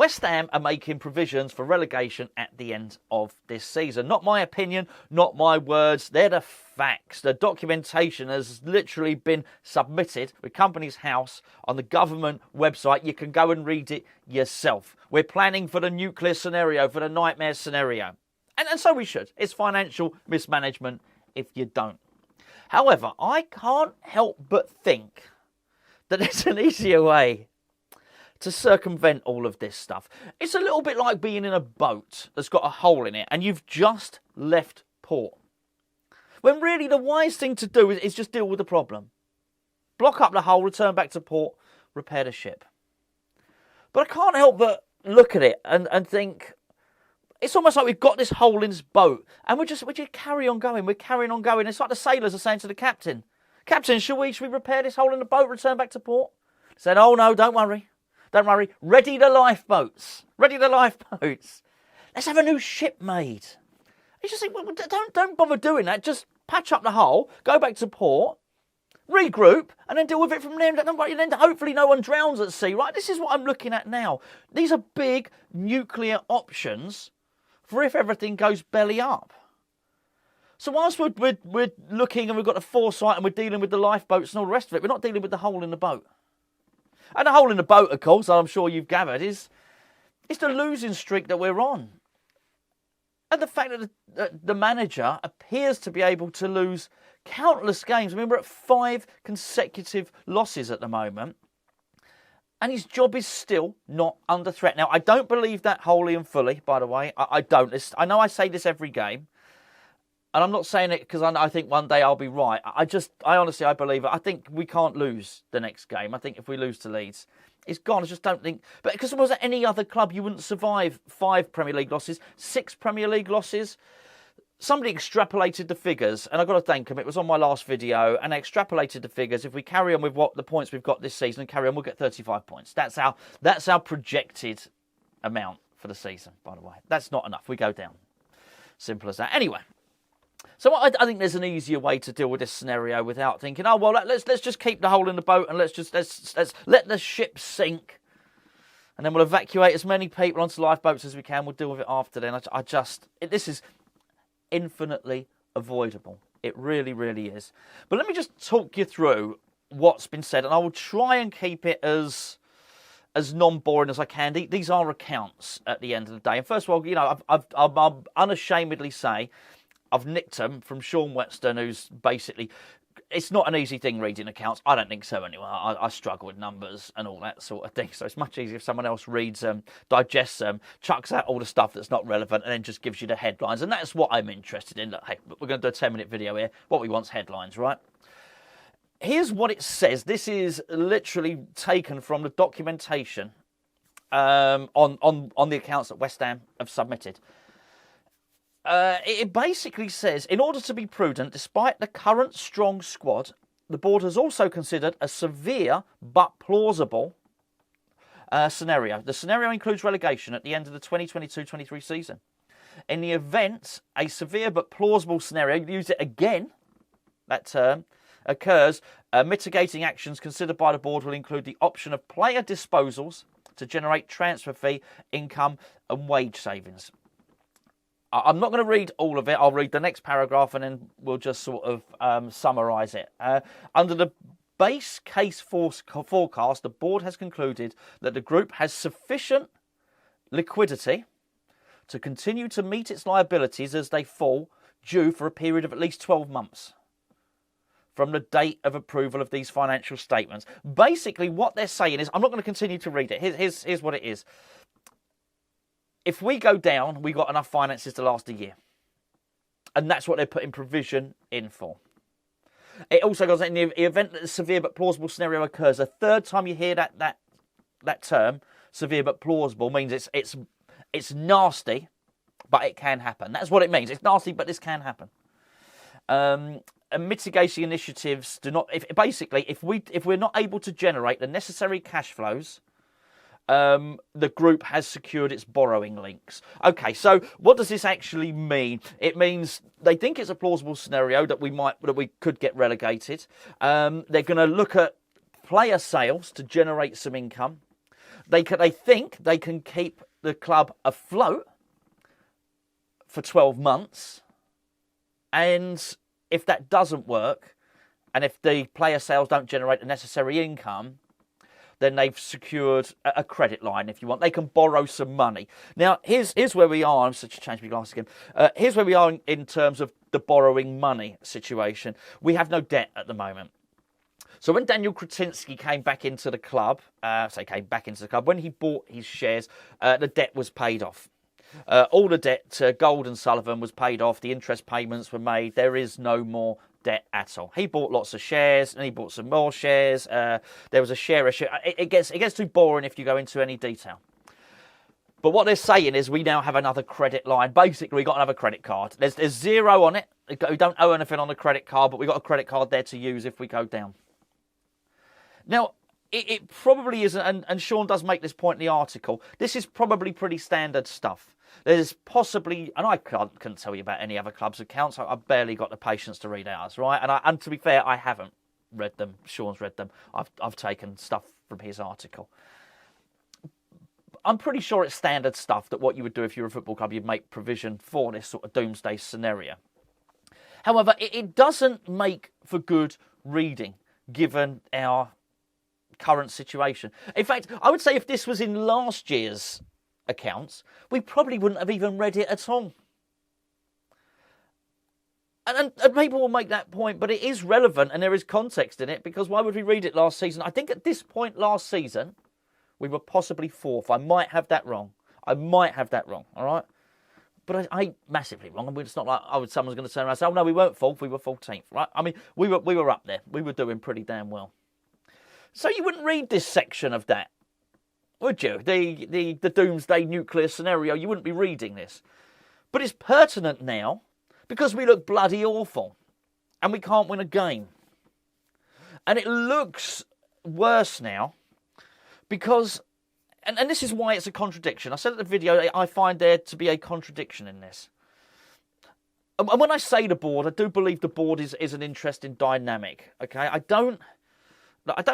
West Ham are making provisions for relegation at the end of this season. Not my opinion, not my words. They're the facts. The documentation has literally been submitted with Companies House on the government website. You can go and read it yourself. We're planning for the nuclear scenario, for the nightmare scenario. And so we should. It's financial mismanagement if you don't. However, I can't help but think that there's an easier way to circumvent all of this stuff. It's a little bit like being in a boat that's got a hole in it and you've just left port. When really the wise thing to do is just deal with the problem. Block up the hole, return back to port, repair the ship. But I can't help but look at it and think, it's almost like we've got this hole in this boat and we just carry on going. We're carrying on going. It's like the sailors are saying to the captain, Captain, should we repair this hole in the boat, return back to port? He said, oh no, don't worry. Don't worry. Ready the lifeboats. Ready the lifeboats. Let's have a new ship made. You just think, well, don't bother doing that. Just patch up the hole, go back to port, regroup, and then deal with it from there. Don't worry, then hopefully no one drowns at sea, right? This is what I'm looking at now. These are big nuclear options for if everything goes belly up. So whilst we're looking and we've got the foresight and we're dealing with the lifeboats and all the rest of it, we're not dealing with the hole in the boat. And the hole in the boat, of course, I'm sure you've gathered, is the losing streak that we're on. And the fact that the manager appears to be able to lose countless games. I mean, we're at 5 consecutive losses at the moment. And his job is still not under threat. Now, I don't believe that wholly and fully, by the way. I don't. I know I say this every game. And I'm not saying it because I think one day I'll be right. I honestly believe it. I think we can't lose the next game. I think if we lose to Leeds, it's gone. I just don't think. But because if it was at any other club, you wouldn't survive 5 Premier League losses, 6 Premier League losses. Somebody extrapolated the figures, and I've got to thank them. It was on my last video, and they extrapolated the figures. If we carry on with what the points we've got this season and carry on, we'll get 35 points. That's our projected amount for the season, by the way. That's not enough. We go down. Simple as that. Anyway. So I think there's an easier way to deal with this scenario without thinking, oh well, let's just keep the hole in the boat and let's let the ship sink, and then we'll evacuate as many people onto lifeboats as we can. We'll deal with it after then. This is infinitely avoidable. It really, really is. But let me just talk you through what's been said, and I will try and keep it as non-boring as I can. These are accounts at the end of the day. And first of all, you know, I'll unashamedly say, I've nicked them from Sean Whetstone, who's basically... It's not an easy thing reading accounts. I don't think so anyway. I struggle with numbers and all that sort of thing. So it's much easier if someone else reads them, digests them, chucks out all the stuff that's not relevant, and then just gives you the headlines. And that's what I'm interested in. Look, hey, we're going to do a 10-minute video here. What we want's headlines, right? Here's what it says. This is literally taken from the documentation on the accounts that West Ham have submitted. It basically says, in order to be prudent, despite the current strong squad, the board has also considered a severe but plausible scenario. The scenario includes relegation at the end of the 2022-23 season. In the event a severe but plausible scenario, use it again, that term, occurs, mitigating actions considered by the board will include the option of player disposals to generate transfer fee, income and wage savings. I'm not going to read all of it. I'll read the next paragraph and then we'll just sort of summarise it. Under the base case forecast, the board has concluded that the group has sufficient liquidity to continue to meet its liabilities as they fall due for a period of at least 12 months from the date of approval of these financial statements. Basically, what they're saying is, I'm not going to continue to read it. Here's what it is. If we go down, we've got enough finances to last a year. And that's what they're putting provision in for. It also goes, in the event that a severe but plausible scenario occurs, a third time you hear that term, severe but plausible, means it's nasty, but it can happen. That's what it means. It's nasty, but this can happen. And mitigation initiatives do not... If we're not able to generate the necessary cash flows, the group has secured its borrowing links. Okay, so what does this actually mean? It means they think it's a plausible scenario that we could get relegated. They're going to look at player sales to generate some income. They think they can keep the club afloat for 12 months, and if that doesn't work, and if the player sales don't generate the necessary income, then they've secured a credit line, if you want. They can borrow some money. Now, here's where we are. I'm such a change my glasses again. Here's where we are in terms of the borrowing money situation. We have no debt at the moment. So when Daniel Kretinsky came back into the club, when he bought his shares, the debt was paid off. All the debt to Gold and Sullivan was paid off. The interest payments were made. There is no more debt at all. He bought lots of shares, and he bought some more shares. There was a share issue. It gets too boring if you go into any detail. But what they're saying is we now have another credit line. Basically, we got another credit card. There's zero on it. We don't owe anything on the credit card, but we got a credit card there to use if we go down. Now, it probably isn't, and Sean does make this point in the article, this is probably pretty standard stuff. There's possibly, and I couldn't tell you about any other club's accounts. I've barely got the patience to read ours, right? And to be fair, I haven't read them. Sean's read them. I've taken stuff from his article. I'm pretty sure it's standard stuff that what you would do if you're a football club, you'd make provision for this sort of doomsday scenario. However, it doesn't make for good reading, given our current situation. In fact, I would say if this was in last year's accounts, we probably wouldn't have even read it at all. And people will make that point, but it is relevant and there is context in it, because why would we read it last season? I think at this point last season, we were possibly fourth. I might have that wrong, all right? But I ain't massively wrong. I mean, it's not like someone's going to turn around and say, oh, no, we weren't fourth, we were 14th, right? I mean, we were up there. We were doing pretty damn well. So you wouldn't read this section of that, would you? The doomsday nuclear scenario, you wouldn't be reading this. But it's pertinent now because we look bloody awful and we can't win a game. And it looks worse now because, and this is why it's a contradiction. I said at the video, I find there to be a contradiction in this. And when I say the board, I do believe the board is an interesting dynamic, okay? I don't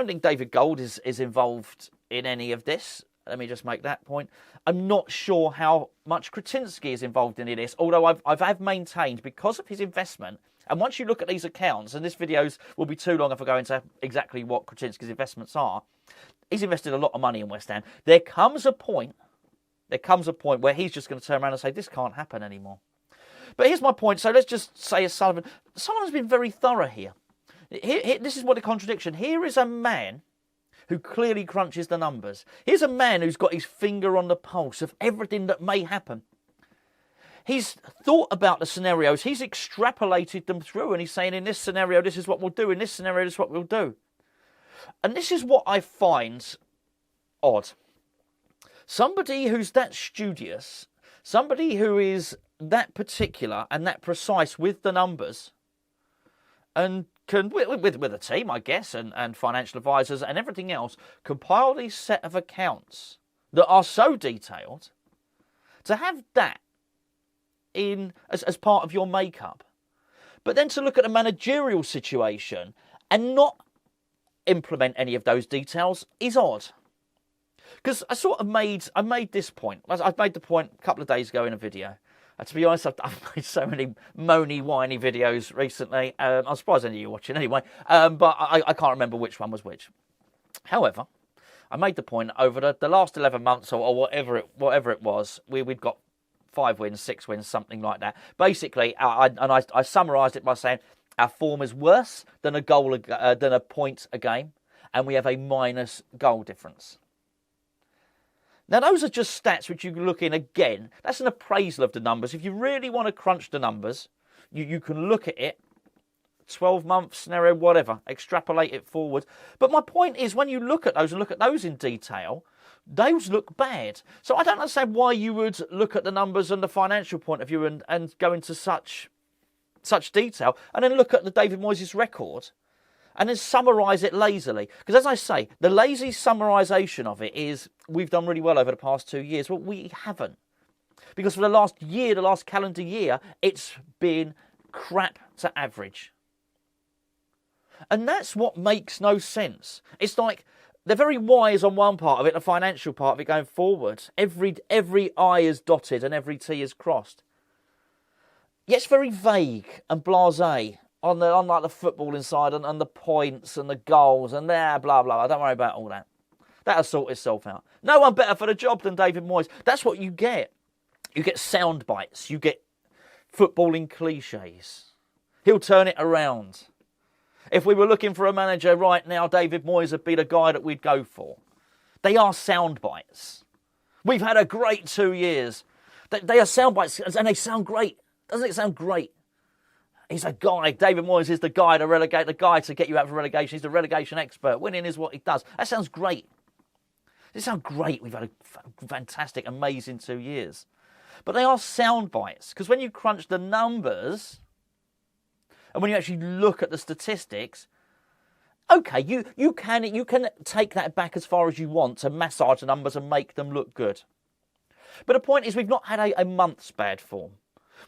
think David Gold is involved in any of this. Let me just make that point. I'm not sure how much Kretinsky is involved in this, although I've maintained because of his investment, and once you look at these accounts, and this video will be too long if I go into exactly what Kretinsky's investments are, he's invested a lot of money in West Ham. There comes a point where he's just going to turn around and say, this can't happen anymore. But here's my point. So let's just say Sullivan's been very thorough here. This is what the contradiction. Here is a man who clearly crunches the numbers. Here's a man who's got his finger on the pulse of everything that may happen. He's thought about the scenarios. He's extrapolated them through, and he's saying, in this scenario, this is what we'll do. In this scenario, this is what we'll do. And this is what I find odd. Somebody who's that studious, somebody who is that particular and that precise with the numbers, and can, with a team, I guess, and financial advisors and everything else, compile these set of accounts that are so detailed, to have that in as part of your makeup. But then to look at a managerial situation and not implement any of those details is odd. Because I made this point. I made the point a couple of days ago in a video. To be honest, I've made so many moany, whiny videos recently. I'm surprised any of you are watching anyway. But I can't remember which one was which. However, I made the point over the last 11 months or whatever it was, we'd got 5 wins, 6 wins, something like that. Basically, I summarised it by saying our form is worse than a point a game, and we have a minus goal difference. Now, those are just stats which you can look in again. That's an appraisal of the numbers. If you really want to crunch the numbers, you can look at it, 12-month scenario, whatever, extrapolate it forward. But my point is, when you look at those in detail, those look bad. So I don't understand why you would look at the numbers and the financial point of view and go into such detail, and then look at the David Moyes' record and then summarise it lazily. Because as I say, the lazy summarisation of it is, we've done really well over the past 2 years. Well, we haven't. Because for the last calendar year, it's been crap to average. And that's what makes no sense. It's like They're very wise on one part of it, the financial part of it going forward. Every I is dotted and every T is crossed. Yet it's very vague and blasé on like the footballing side and the points and the goals and blah, blah, blah. Don't worry about all that. That'll sort itself out. No one better for the job than David Moyes. That's what you get. You get sound bites. You get footballing cliches. He'll turn it around. If we were looking for a manager right now, David Moyes would be the guy that we'd go for. They are sound bites. We've had a great 2 years. They are sound bites and they sound great. Doesn't it sound great? He's a guy. David Moyes is the guy to relegate, the guy to get you out of relegation. He's the relegation expert. Winning is what he does. That sounds great. It sounds great. We've had a fantastic, amazing 2 years. But they are sound bites because when you crunch the numbers and when you actually look at the statistics, okay, you can take that back as far as you want to massage the numbers and make them look good. But the point is we've not had a month's bad form.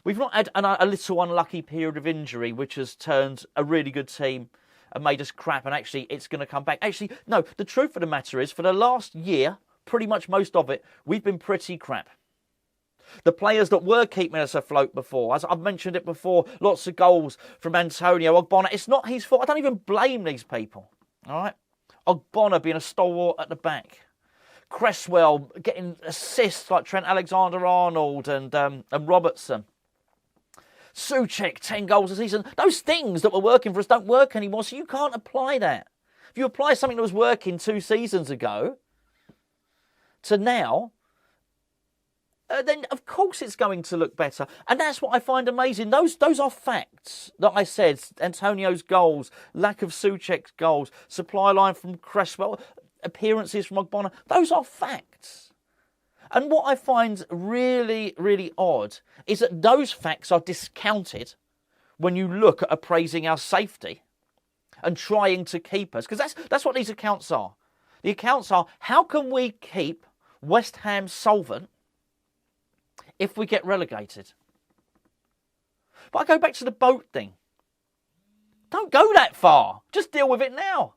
We've not had a little unlucky period of injury which has turned a really good team and made us crap, and actually it's going to come back. Actually, no, the truth of the matter is for the last year, pretty much most of it, we've been pretty crap. The players that were keeping us afloat before, as I've mentioned it before, lots of goals from Antonio Ogbonna. It's not his fault. I don't even blame these people. All right? Ogbonna being a stalwart at the back. Cresswell getting assists like Trent Alexander-Arnold and Robertson. Souček, 10 goals a season. Those things that were working for us don't work anymore, so you can't apply that. If you apply something that was working 2 seasons ago to now, then of course it's going to look better. And that's what I find amazing. Those are facts that I said. Antonio's goals, lack of Souček's goals, supply line from Cresswell, appearances from Ogbonna. Those are facts. And what I find really, really odd is that those facts are discounted when you look at appraising our safety and trying to keep us. Because that's what these accounts are. The accounts are, how can we keep West Ham solvent if we get relegated? But I go back to the boat thing. Don't go that far. Just deal with it now.